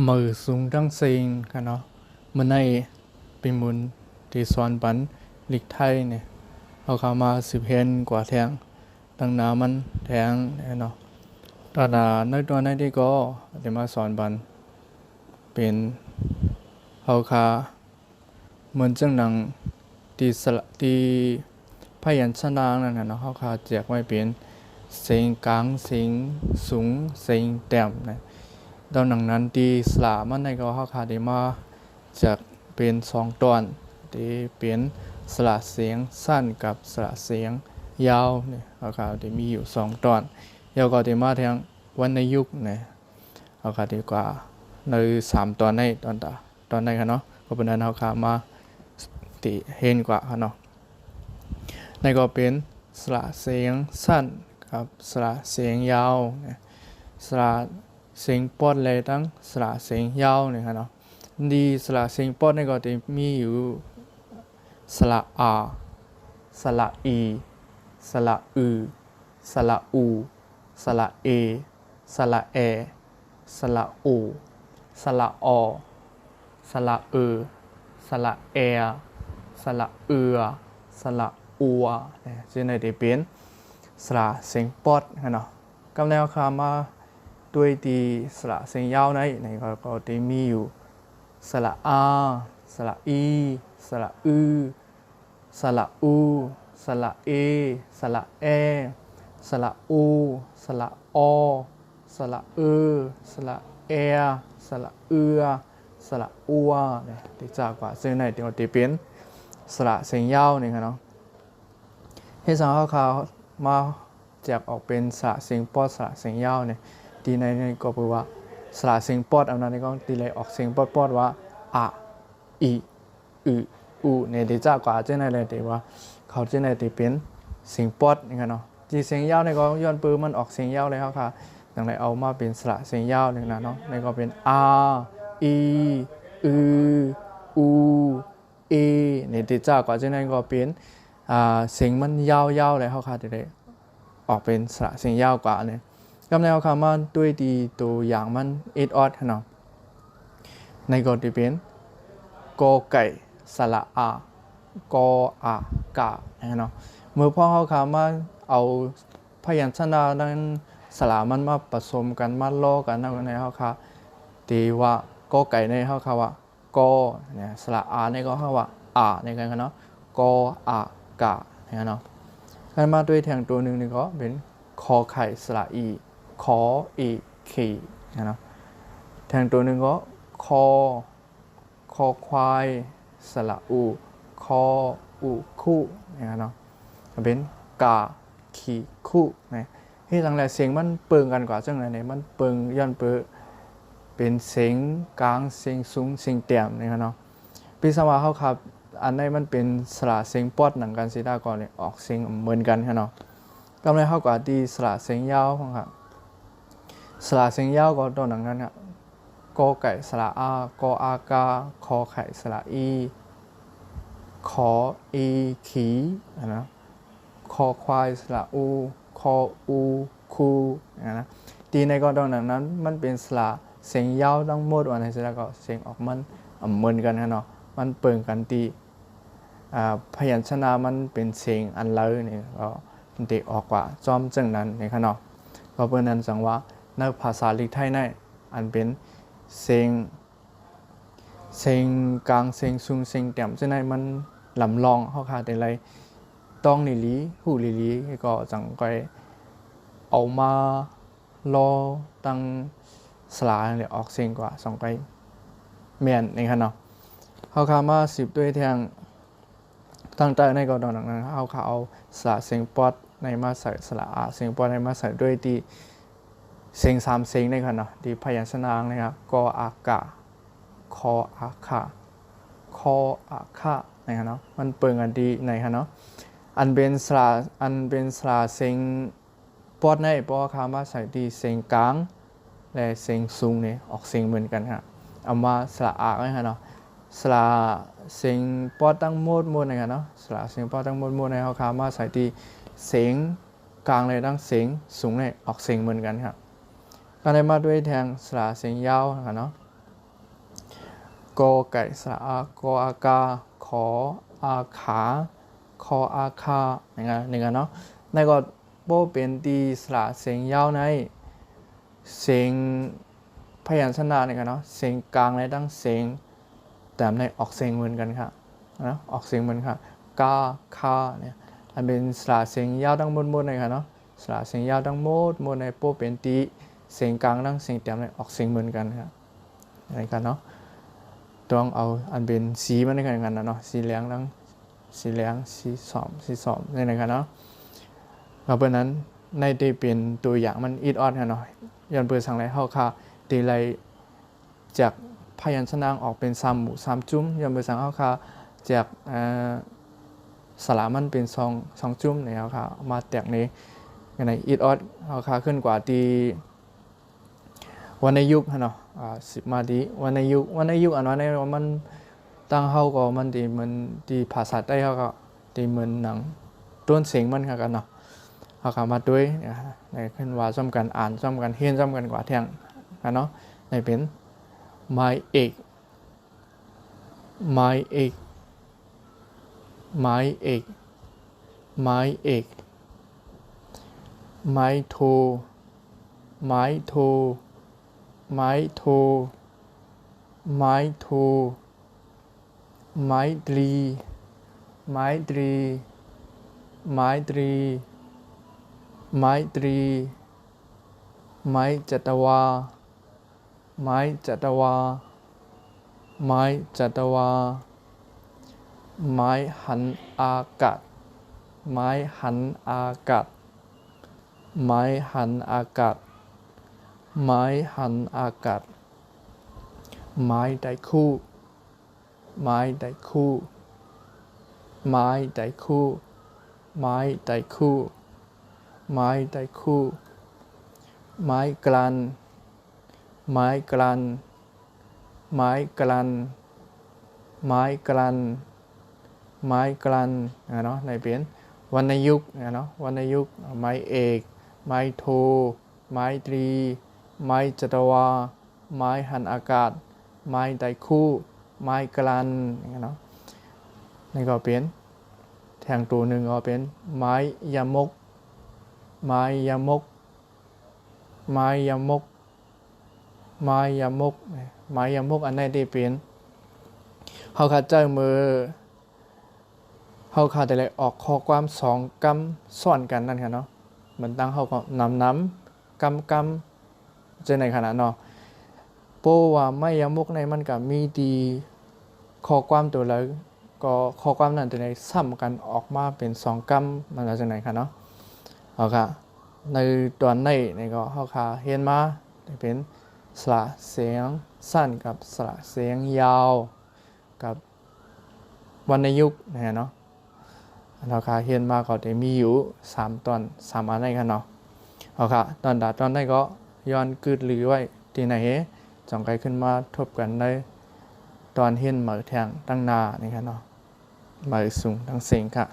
มือสูงตั้งซิงกันเนาะมันในเป็นมุนที่สอนปันลิกไทยเนี่ยเอาเข้ามา10 เฮนกว่าแทงตั้งนามันแทงเนาะตอนในตัวในที่ก็จะมาสอนปันเป็นเอาคาเหมือนจังหนังตีสละตีพยัญชนะนั่นนะเนาะเอาคาแจกไว้เป็นเสียงกลางเสียงสูงเสียงแต้มนะตอนหนังนั้นตีสละมันในก็เขาคาได้มาจากเป็น2 ตอนที่เป็นสละเสียงสั้นกับสละเสียงยาวเนี่ยเขาคาได้มีอยู่2 ตอนยาวก็ได้มาทางวรรณยุกต์เนี่ยเขาคาดีกว่าใน3 ตอนในตอนในครับเนาะก็เป็นนั้นเขาคามาติเห็นกว่าครับเนาะในก็เป็นสละเสียงสั้นกับสละเสียงยาวเนี่ยสละเสียงปอดเลยตั้งสละเสียงยาวเนี่ยครับเนาะดีสละเสียงปอดในก็จะมีอยู่สละอาสละอีสละอือสละอูสละเอสละแอสละโอสละอสละเอสละแอสละเอือสละอัวเนี่ยซึ่งในที่เป็นสระเสียงปอดเนาะกำแนวคามาด้วยดีสระเสียงยาวในก็จะมีอยู่สระอาสระอีสระอือสระอูสระเอสระแอสระอูสระอสระเอสระแอสระเอือสระอัวเนี่ยที่จากกว่าซึ่งในที่จะเป็นสระเสียงยาวนี่ครับเนาะให้สังเขามาแจกออกเป็นสระเสียงปอดสระเสียงยาวเนี่ยที่ในก็แปลว่าสระเสียงปอดอันนั้นก็ตีเลยออกเสียงปอดว่าอะอีอืออูเนี่ยที่จากกว่าเจ้าในเลยที่ว่าเขาเจ้าในที่เป็นเสียงปอดนี่ครับเนาะที่เสียงยาวเนี่ยก็ย้อนปืนมันออกเสียงยาวเลยครับค่ะดังนั้นเอามาเป็นสระเสียงยาวนี่นะเนาะนี่ก็เป็นอาอีอืออูเอเนี่ยที่จากกว่าเจ้าในก็เป็นเสียงมันยาวๆเลยเขาค่ะจะได้ออกเป็นสระเสียงยาวกว่าเนี่ยกำเนิดคำว่าด้วยดีตัวอย่างมันเอ็ดออดเนาะในก็จะเป็นกอไก่สระอากออากาเนาะเมื่อพ่อเขาคำว่าเอาพยัญชนะนั้นสระมันมาผสมกันมาล้อกันนั่นในเขาค่ะตีว่ากอไก่ในเขาค่ะว่ากอเนี่ยสระอาในก็เขาว่าอาในกันเนาะกออากาเนาะกันมาด้วยแทงตัวหนึ่งนี่ก็เป็นคอไข่สระอีคออีขีเนาะแทงตัวหนึ่งก็คอควายสระอูคออูคู่เนาะเป็นกาขีคู่นะที่ตั้งแต่เสียงมันเปิงกันกว่าจังไหนเนี่ยมันเปิงย้อนเปิงเป็นเสียงกลางเสียงสูงเสียงเตี่ยมเนาะพี่สาวเขาครับอันนี้มันเป็นสระเสียงปอดหนังกันสีดาก่อนเนี่ยออกเสียงเหมือนกันเนาะกำลังเข้ากับที่สระเสียงยาวครับสระเสียงยาวก็ตัวหนังนั้นครับกอไก่สระอากออากาคอไข่สระอีขออีขีนะคอควายสระอูคออูคูนะตีในก็ตัวหนังนั้นมันเป็นสระเสียงยาวทั้งหมดวันนี้สีดาก็เสียงออกมันเหมือนกันเนาะมันเปิงกันตีพยัญชนะมันเป็นเสียงอันเลยนี่ก็เด็กออกกว่าจอมจังนั้นในขณะก็เพื่อนั้นสังว่าในภาษาลิกไทยในอันเป็นเสียงกลางเสียงสูงเสียงต่ำฉะนั้นมันลำลองเขาขาดอะไรต้องลิลีหูลิลีก็จังก็เอามาลอตั้งสลาเนี่ยออกเสียงกว่าสองไปเมียนในขณะเขาขามา10ด้วยแทงตั้งใจในกรณีนั้นเขาเอาสระเสียงปอดในมาใส่สระอาเสียงปอดในมาใส่ด้วยที่เสียง3เสียงในขณะที่พยัญชนะนะครับกออากาคออาคาคออาคาในขณะมันเปิงกันดีในขณะอันเป็นสระเสียงปอดในเพราะว่าเขามาใส่ที่เสียงกลางและเสียงสูงเนี่ยออกเสียงเหมือนกันครับเอามาสระอาในขณะสระเสียงปอดตั้งหมดนะครับเนาะสระเสียงปอดตั้งหมดในเขาขามาใส่ที่เสียงกลางเลยตั้งเสียงสูงเนี่ยออกเสียงเหมือนกันครับก็ได้มาด้วยแทงสระเสียงยาวนะครับเนาะ กอไก่สระอากออากาขออาขาคออาคาอย่างเงี้ยเนาะในก็โบเป็นตีสระเสียงยาวในเสียงพยัญชนะเนี่ยกันเนาะเสียงกลางในตั้งเสียงแต่ในออกเสียงเหมือนกันค่ะนะออกเสียงเหมือนค่ะกาคาเนี่ยอันเป็นสระเสียงยาวทั้งหมดเลยค่ะเนาะสระเสียงยาวทั้งหมดในโบเป็นตีเสียงกลางตั้งเสียงแต่ในออกเสียงเหมือนกันค่ะอะไรกันเนาะต้องเอาอันเป็นสีมันในกันนะเนาะสีเหลืองทั้งสีเหลืองสีส้มนี่นะครับเนาะเพราะนั้นในที่เป็นตัวอย่างมันอิดออดกันเนาะย้อนเปิดสั่งไรเข้าค่ะตีไรจากพยัญชนะออกเป็น3 หมู่ 3 จุ้มย้อนเปิดสั่งเข้าค่ะจากสระมันเป็น2 จุ้มเนี่ยค่ะมาแตกนี้ในอิดออดเข้าค่ะขึ้นกว่าตีวันในยุคเนาะ10 มาดีวันในยุคอันนั้นในมันตั้งเข้าก็มันตีเหมือนตีภาษาใต้เขาก็ตีเหมือนหนังต้นเสียงมันค่ะกันเนาะเขาก็มาด้วยในขึ้นว่าซ้ำกันอ่านซ้ำกันเฮียนซ้ำกันกว่าเที่ยงกันเนาะในเป็นไม้เอกไม้เอกไม้เอกไม้เอกไม้โทไม้โทไม้โทไม้โทไม้ตรีไม้ตรีไม้ตรีไม้ตรีไม้จัตวาไม้จัตวาไม้จัตวาไม้หันอากาศไม้หันอากาศไม้หันอากาศไม้หันอากาศไม้ไดคู่ไม้ไดคู่ไม้ไดคู่ไม้ไดคู่ไม้ไดคู่ไม้กลันไม้กลันไม้กลันไม้กลันไม้กลันเนาะในเป็นวรรณยุกต์เนาะวรรณยุกต์ไม้เอกไม้โทไม้ตรีไม้จัตวาไม้หันอากาศไม้ไดคู่ไม้กลันเนาะนี่ก็เป็นแทงตัวหนึ่งก็เป็นไม้ยมกไม้ยมกไม้ยมกไม้ยมกไม้ยมกอันนี้ได้เป็นเขาขาดใจมือเขาขาดแต่เลยออกข้อความ2 กำซ้อนกันนั่นค่ะเนาะเหมือนตั้งเขาก็น้ำกำจะในขณะเนาะโปว่าไม้ยมกในมันกับมีดีข้อความตัวแล้วก็ข้อความนั้นตัวในซ้ำกันออกมาเป็น2 กำมันจะไหนค่ะเนาะเอาค่ะในตอนในนี่ก็เขาขาเห็นมาเป็นสระเสียงสั้นกับสระเสียงยาวกับวรรณยุกต์นะเนาะเราค่ะเห็นมาก็จะมีอยู่3 ตอน3 อันในค่ะเนาะเอาค่ะตอนได้ก็ย้อนกึดหรือไว้ที่ไหนจองไกลขึ้นมาทบกันได้ตอนเห็นเหมือแทงตั้งนานี่ค่ะเนาะเหมือสูงทั้งเสียงค่ะ